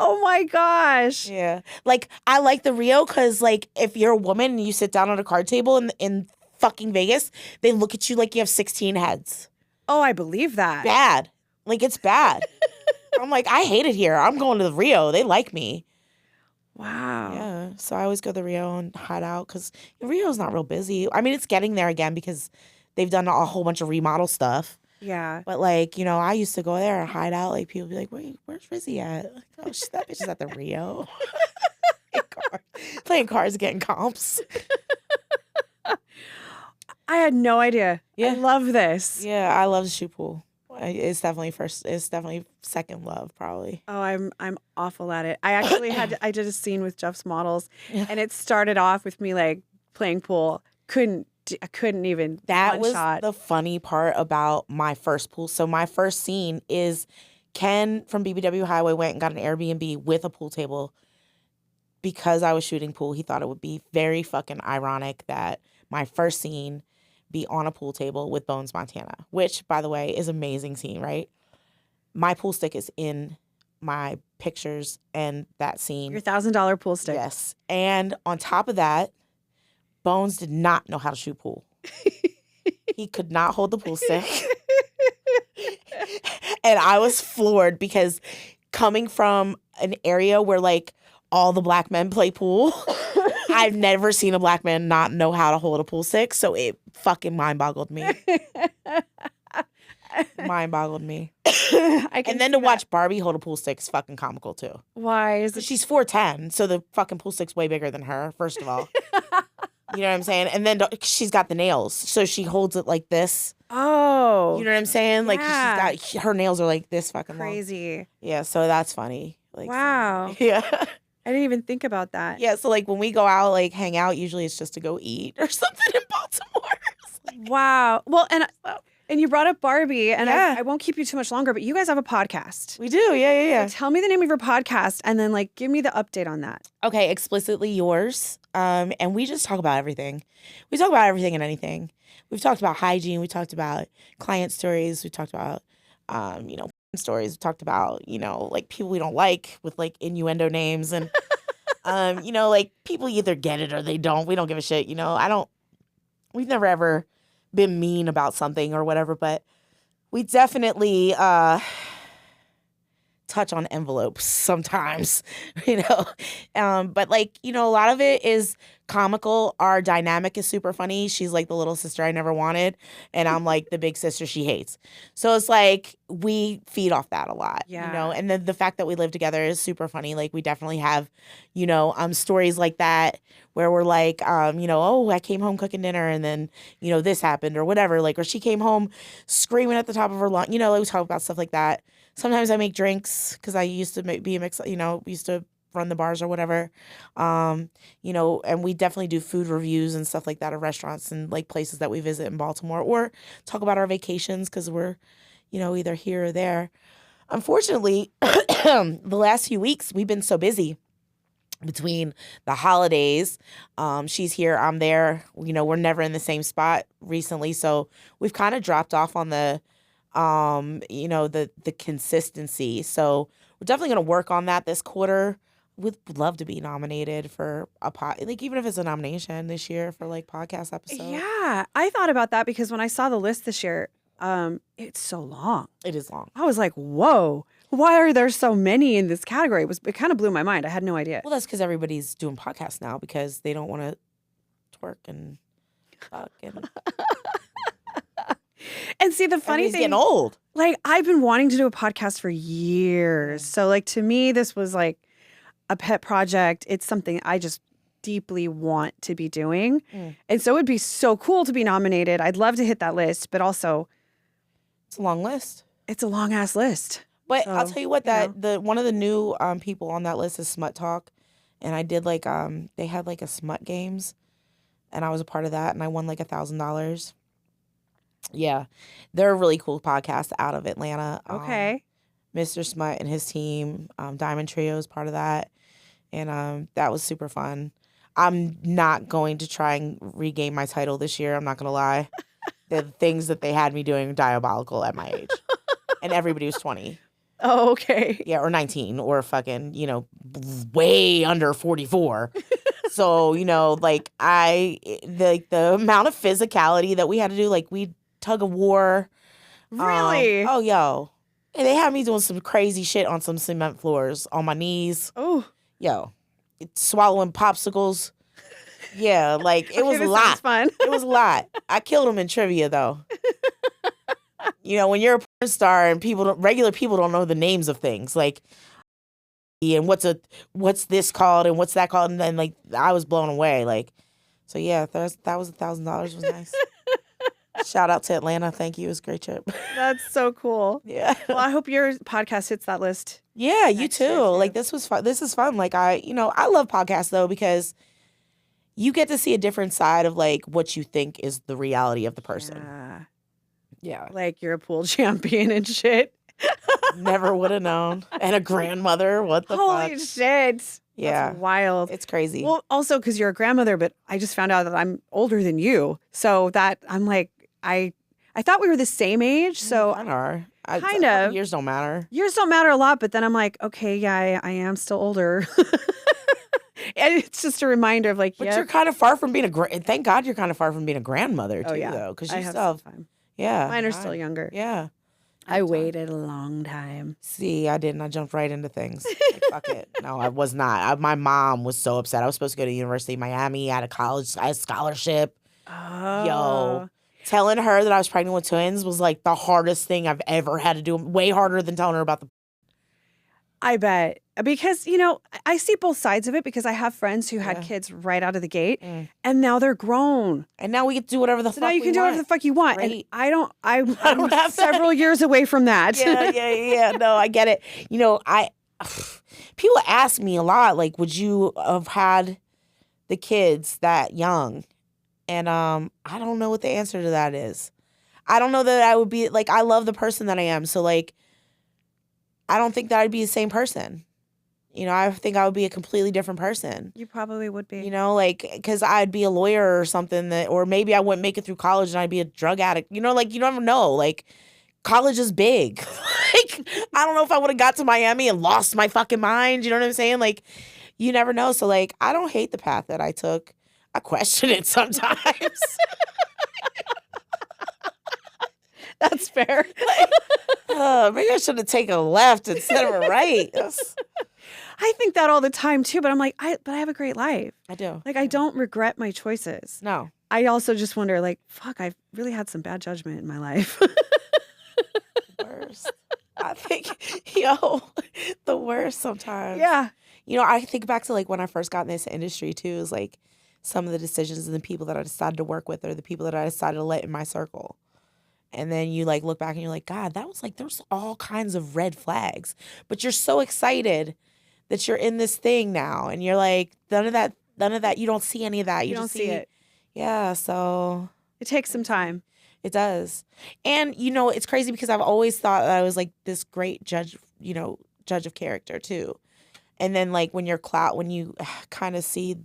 Oh my gosh. Yeah. Like, I like the Rio because, like, if you're a woman and you sit down at a card table in fucking Vegas, they look at you like you have 16 heads. Oh, I believe that. Bad. Like, it's bad. I'm like, I hate it here. I'm going to the Rio. They like me. Wow. Yeah. So I always go to the Rio and hide out because Rio's not real busy. I mean, it's getting there again because they've done a whole bunch of remodel stuff. Yeah. But, like, you know, I used to go there and hide out. Like, people be like, wait, where's Rizzy at? Like, oh, that bitch is at the Rio. Playing cards, getting comps. I had no idea. Yeah. I love this. Yeah, I love the shoe pool. It's definitely second love, probably. Oh, I'm awful at it. I actually I did a scene with Jeff's models, and it started off with me like playing pool. I couldn't even. That was shot. the funny part about my first pool. So my first scene is Ken from BBW Highway went and got an Airbnb with a pool table because I was shooting pool. He thought it would be very fucking ironic that my first scene be on a pool table with Bones Montana, which, by the way, is an amazing scene, right? My pool stick is in my pictures and that scene. Your $1,000 pool stick. Yes. And on top of that, Bones did not know how to shoot pool. He could not hold the pool stick. And I was floored because coming from an area where like all the black men play pool, I've never seen a black man not know how to hold a pool stick. So it fucking mind-boggled me. Mind-boggled me. And then to watch Barbie hold a pool stick is fucking comical too. Why is it? She's 4'10", so the fucking pool stick's way bigger than her, first of all. You know what I'm saying? And then she's got the nails, so she holds it like this. Oh. You know what I'm saying? Like, yeah. she's got her nails are like this fucking crazy. Long. Yeah, so that's funny. Like, wow. So, yeah. I didn't even think about that. Yeah, so like when we go out, like hang out, usually it's just to go eat or something in Baltimore. Like, wow. Well, and you brought up Barbie, and yeah. I won't keep you too much longer, but you guys have a podcast. We do, yeah. So tell me the name of your podcast, and then like give me the update on that. Okay, Explicitly Urs, and we just talk about everything. We talk about everything and anything. We've talked about hygiene. We talked about client stories. We talked about, stories. We talked about, like people we don't like with like innuendo names and, like people either get it or they don't. We don't give a shit. We've never ever been mean about something or whatever, but we definitely touch on envelopes sometimes, but like, a lot of it is comical. Our dynamic is super funny. She's like the little sister I never wanted, and I'm like the big sister she hates. So it's like we feed off that a lot, and then the fact that we live together is super funny. Like we definitely have, stories like that where we're like, oh, I came home cooking dinner and then, this happened or whatever, like, or she came home screaming at the top of her lungs, like we talk about stuff like that. Sometimes I make drinks because I used to be a mix, used to run the bars or whatever. And we definitely do food reviews and stuff like that of restaurants and like places that we visit in Baltimore, or talk about our vacations because we're, either here or there. Unfortunately, the last few weeks we've been so busy between the holidays. She's here, I'm there. We're never in the same spot recently. So we've kind of dropped off on the consistency. So we're definitely going to work on that this quarter. Would love to be nominated for even if it's a nomination this year for like podcast episode. Yeah, I thought about that because when I saw the list this year, it's so long. It is long. I was like, whoa, why are there so many in this category? It kind of blew my mind. I had no idea. Well, that's because everybody's doing podcasts now because they don't want to twerk and fuck and. And see, the funny thing, getting old. Like, I've been wanting to do a podcast for years. So, like, to me, this was like a pet project. It's something I just deeply want to be doing. And so it would be so cool to be nominated. I'd love to hit that list, but also it's a long list. It's a long ass list. But so, I'll tell you what, one of the new people on that list is Smut Talk. And I did like they had like a smut games and I was a part of that and I won like $1,000. Yeah. They're a really cool podcast out of Atlanta. Okay. Mr. Smut and his team, Diamond Trio is part of that. And that was super fun. I'm not going to try and regain my title this year. I'm not going to lie. The things that they had me doing were diabolical at my age. And everybody was 20. Oh, okay. Yeah, or 19 or fucking, way under 44. So, like the amount of physicality that we had to do, like we tug of war. Really? Oh, yo. And they had me doing some crazy shit on some cement floors on my knees. Oh. Yo. Swallowing popsicles. Yeah, like it was a this lot. sounds fun. It was a lot. I killed them in trivia though. When you're a porn star and regular people don't know the names of things, like, and what's this called and what's that called, and then like I was blown away. Like, so yeah, that was $1,000 was nice. Shout out to Atlanta. Thank you. It was a great trip. That's so cool. Yeah. Well, I hope your podcast hits that list. Yeah, you Next year, too. Like this was fun. This is fun. Like I love podcasts though because you get to see a different side of like what you think is the reality of the person. Yeah. Like you're a pool champion and shit. Never would have known. And a grandmother. What the Holy fuck? shit. Yeah. That's wild. It's crazy. Well, also because you're a grandmother, but I just found out that I'm older than you. So that I'm like, I thought we were the same age. So kind of. Kind of. Years don't matter. Years don't matter a lot, but then I'm like, okay, yeah, I am still older. And it's just a reminder of like, But you're kind of far from being thank God you're kind of far from being a grandmother too, though. Because you have still have, some time. yeah. Mine are still younger. Yeah. I waited a long time. See, I didn't. I jumped right into things. Like, fuck it. No, I was not. My mom was so upset. I was supposed to go to University of Miami. I had I had a scholarship. Oh. Yo. Telling her that I was pregnant with twins was like the hardest thing I've ever had to do. Way harder than telling her about the. I bet. Because, I see both sides of it because I have friends who had kids right out of the gate and now they're grown. And now we get to do whatever the fuck now you can do whatever the fuck you want. Great. And I'm several years away from that. Yeah. No, I get it. People ask me a lot, like, would you have had the kids that young? And I don't know what the answer to that is. I don't know that I would be, like, I love the person that I am. So, like, I don't think that I'd be the same person. I think I would be a completely different person. You probably would be. Because I'd be a lawyer or something or maybe I wouldn't make it through college and I'd be a drug addict. Like, you never know. Like, college is big. Like, I don't know if I would have got to Miami and lost my fucking mind. You know what I'm saying? Like, you never know. So, like, I don't hate the path that I took. I question it sometimes. That's fair. Maybe I should have taken a left instead of a right. I think that all the time too, but I'm like, I have a great life. I do. Like, I don't regret my choices. No. I also just wonder, like, fuck, I've really had some bad judgment in my life. The worst. I think, the worst sometimes. Yeah. I think back to like when I first got in this industry too, is like some of the decisions and the people that I decided to work with or the people that I decided to let in my circle. And then you like look back and you're like, God, that was like, there's all kinds of red flags. But you're so excited that you're in this thing now. And you're like, none of that, you don't see any of that. You don't just see it. Yeah, so. It takes some time. It does. And, it's crazy because I've always thought that I was like this great judge of character too. And then like when you kind of see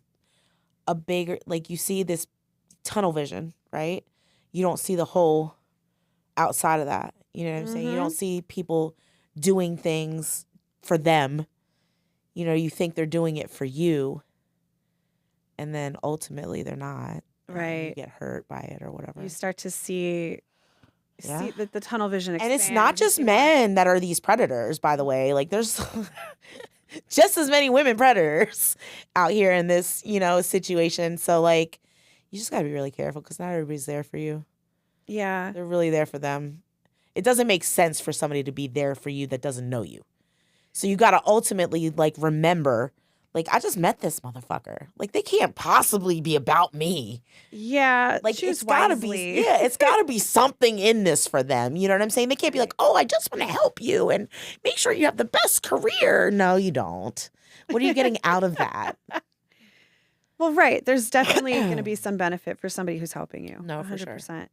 a bigger, like you see this tunnel vision, right? You don't see the whole outside of that. You know what I'm saying? You don't see people doing things for them. You think they're doing it for you. And then ultimately they're not. Right. You get hurt by it or whatever. You start to see the tunnel vision expand. And it's not just men that are these predators, by the way. Like there's just as many women predators out here in this, situation. So like you just got to be really careful because not everybody's there for you. Yeah. They're really there for them. It doesn't make sense for somebody to be there for you that doesn't know you. So you got to ultimately like remember, like, I just met this motherfucker. Like, they can't possibly be about me. Yeah. Like, it's got to be, it's got to be something in this for them. You know what I'm saying? They can't be like, oh, I just want to help you and make sure you have the best career. No, you don't. What are you getting out of that? Well, right. There's definitely going to be some benefit for somebody who's helping you. No, for 100%.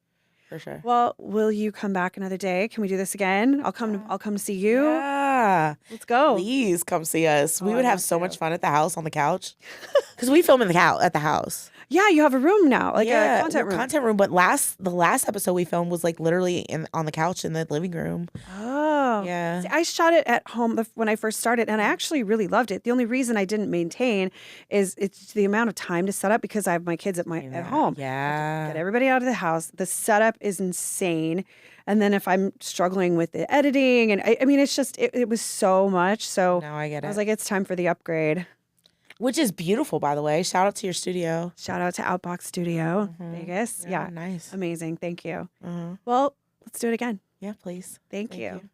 sure. For sure. Well, will you come back another day? Can we do this again? I'll come see you. Yeah. Let's go. Please come see us. We Oh, would I have want so to. much fun at the house on the couch. Because we film at the house. Yeah, you have a room now, like a content room. Content room. But the last episode we filmed was like literally on the couch in the living room. Oh. Yeah. See, I shot it at home when I first started, and I actually really loved it. The only reason I didn't maintain is it's the amount of time to set up because I have my kids at home. Yeah. Get everybody out of the house. The setup is insane. And then if I'm struggling with the editing, and I mean, it's just, it was so much. So Now I get it. I was like, it's time for the upgrade. Which is beautiful, by the way. Shout out to your studio. Shout out to Outbox Studio, Vegas. Yeah. Nice. Amazing. Thank you. Mm-hmm. Well, let's do it again. Yeah, please. Thank you. you.